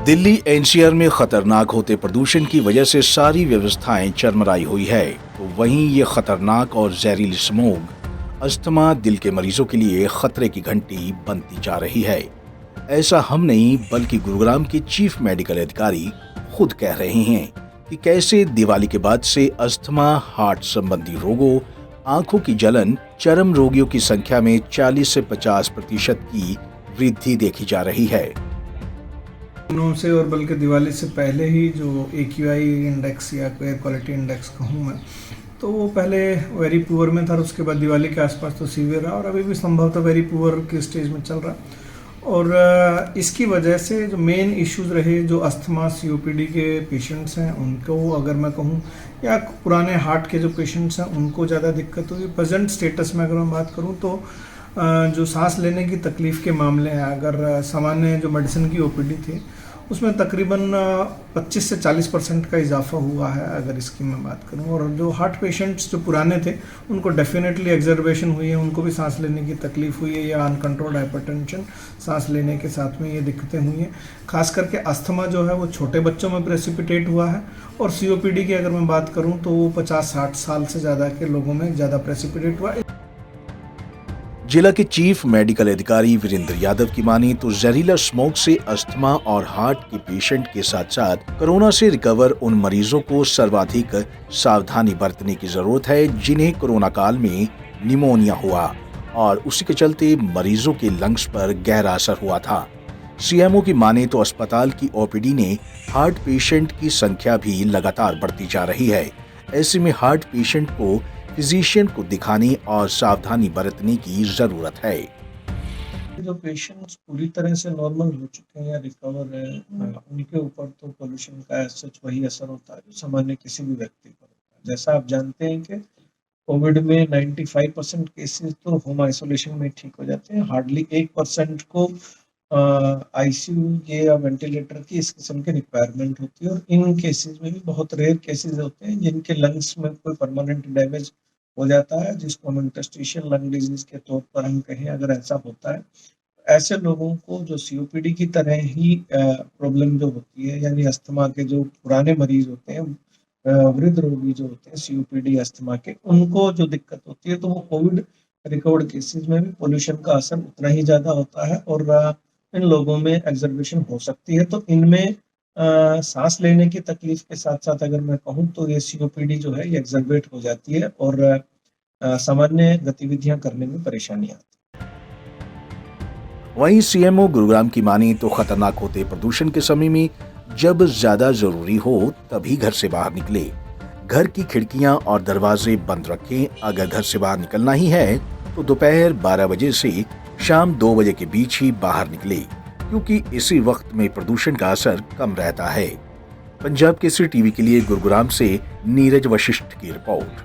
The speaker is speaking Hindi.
दिल्ली एनसीआर में खतरनाक होते प्रदूषण की वजह से सारी व्यवस्थाएं चरमराई हुई है, तो वहीं ये खतरनाक और जहरीली स्मोग अस्थमा दिल के मरीजों के लिए खतरे की घंटी बनती जा रही है। ऐसा हम नहीं बल्कि गुरुग्राम के चीफ मेडिकल अधिकारी खुद कह रहे हैं कि कैसे दिवाली के बाद से अस्थमा, हार्ट संबंधी रोगों, आंखों की जलन, चर्म रोगियों की संख्या में 40 से 50% की वृद्धि देखी जा रही है। दिनों से और बल्कि दिवाली से पहले ही जो AQI इंडेक्स या एयर क्वालिटी इंडेक्स कहूँ मैं, तो वो पहले वेरी पुअर में था और उसके बाद दिवाली के आसपास तो सीवियर रहा और अभी भी संभवतः वेरी पुअर के स्टेज में चल रहा। और इसकी वजह से जो मेन इश्यूज रहे, जो अस्थमा COPD के पेशेंट्स हैं उनको अगर मैं कहूँ, या पुराने हार्ट के जो पेशेंट्स हैं उनको ज़्यादा दिक्कत हुई। प्रेजेंट स्टेटस में अगर मैं बात करूँ तो जो सांस लेने की तकलीफ़ के मामले हैं, अगर सामान्य जो मेडिसिन की OPD थी उसमें तकरीबन 25 से 40% का इजाफा हुआ है अगर इसकी मैं बात करूं। और जो हार्ट पेशेंट्स जो पुराने थे उनको डेफिनेटली एक्जर्वेशन हुई है, उनको भी सांस लेने की तकलीफ हुई है या अनकंट्रोल्ड हाइपरटेंशन, सांस लेने के साथ में ये दिक्कतें हुई हैं। खास करके अस्थमा जो है वो छोटे बच्चों में प्रेसिपिटेट हुआ है और COPD की अगर मैं बात करूँ तो वो 50-60 साल से ज़्यादा के लोगों में ज़्यादा प्रेसिपिटेट हुआ है। जिला के चीफ मेडिकल अधिकारी वीरेंद्र यादव की माने तो जहरीला स्मोक से अस्थमा और हार्ट के पेशेंट के साथ साथ कोरोना से रिकवर उन मरीजों को सर्वाधिक सावधानी बरतने की जरूरत है जिन्हें कोरोना काल में निमोनिया हुआ और उसी के चलते मरीजों के लंग्स पर गहरा असर हुआ था। CMO की माने तो अस्पताल की OPD ने हार्ट पेशेंट की संख्या भी लगातार बढ़ती जा रही है। ऐसे में हार्ट पेशेंट को फिजिशियन को दिखाने और सावधानी बरतने की जरूरत है। जो पेशेंट्स पूरी तरह से नॉर्मल हो चुके हैं या रिकवर है, उनके ऊपर तो पोल्यूशन का सच वही असर होता है जो सामान्य किसी भी व्यक्ति पर होता है। जैसा आप जानते हैं कि कोविड में 95% केसेस तो होम आइसोलेशन में ठीक हो जाते हैं, हार्डली 1% को ICU या वेंटिलेटर की इस किस्म की रिक्वायरमेंट होती है। और इन केसेस में भी बहुत रेयर केसेस होते हैं जिनके लंग्स में कोई परमानेंट डैमेज हो जाता है, जिसको हम इंटरस्टिशियल लंग डिजीज के तौर पर हम कहें। अगर ऐसा होता है, ऐसे लोगों को जो COPD की तरह ही प्रॉब्लम जो होती है, यानी अस्थमा के जो पुराने मरीज होते हैं, वृद्ध रोगी जो होते हैं COPD अस्थमा के, उनको जो दिक्कत होती है, तो वो कोविड रिकवर्ड केसेस में भी पोल्यूशन का असर उतना ही ज्यादा होता है और इन लोगों में एग्जर्वेशन हो सकती है। तो इनमें सांस लेने की तकलीफ के साथ साथ अगर मैं कहूँ तो ये COPD जो है ये एग्जर्वेट हो जाती है और सामान्य गतिविधियां करने में परेशानी आती है। वहीं CMO गुरुग्राम की माने तो खतरनाक होते प्रदूषण के समय में जब ज्यादा जरूरी हो तभी घर से बाहर निकले। घर की खिड़कियां और दरवाजे बंद रखें। अगर घर से बाहर निकलना ही है तो दोपहर 12 बजे से शाम 2 बजे के बीच ही बाहर निकले, क्योंकि इसी वक्त में प्रदूषण का असर कम रहता है। पंजाब केसरी टीवी के लिए गुरुग्राम से नीरज वशिष्ठ की रिपोर्ट।